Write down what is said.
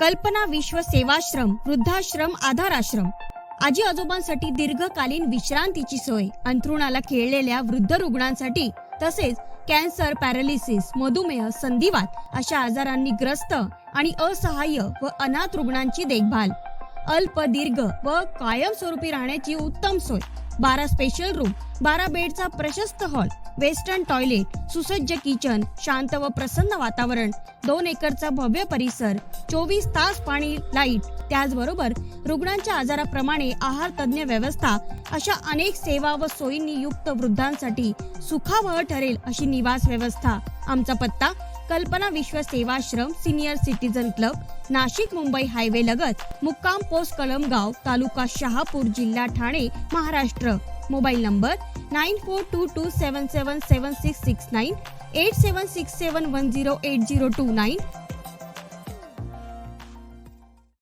कल्पना विश्व सेवाश्रम वृद्धाश्रम आधाराश्रम आजी आजोबांसाठी दीर्घकालीन विश्रांतीची सोय, अंथरुणाला खिळलेल्या वृद्ध रुग्णांसाठी तसेच कॅन्सर, पॅरालिसिस, मधुमेह, संधिवात अशा आजारांनी ग्रस्त आणि असहाय्य व अनाथ रुग्णांची देखभाल, अल्प, दीर्घ व कायमस्वरूपी राहण्याची उत्तम सोय, 12 स्पेशल रूम, 12 बेडचा प्रशस्त हॉल, वेस्टर्न टॉयलेट, सुसज्ज किचन, शांत व प्रसन्न वातावरण, 2 एकरचा भव्य परिसर, 24 तास पाणी, लाईट, त्याचबरोबर रुग्णांच्या आजाराप्रमाणे आहार तज्ञ व्यवस्था अशा अनेक सेवा व सोयींनी युक्त वृद्धांसाठी सुखावह ठरेल अशी निवास व्यवस्था. आमचा पत्ता कल्पना विश्व Sevashram, senior citizen club, Nashik Mumbai highway लगत, मुक्काम पोस्ट कलमगाव, तालुका शहापूर, जिल्हा ठाणे, महाराष्ट्र. Mobile number 9422777669, 8767108029.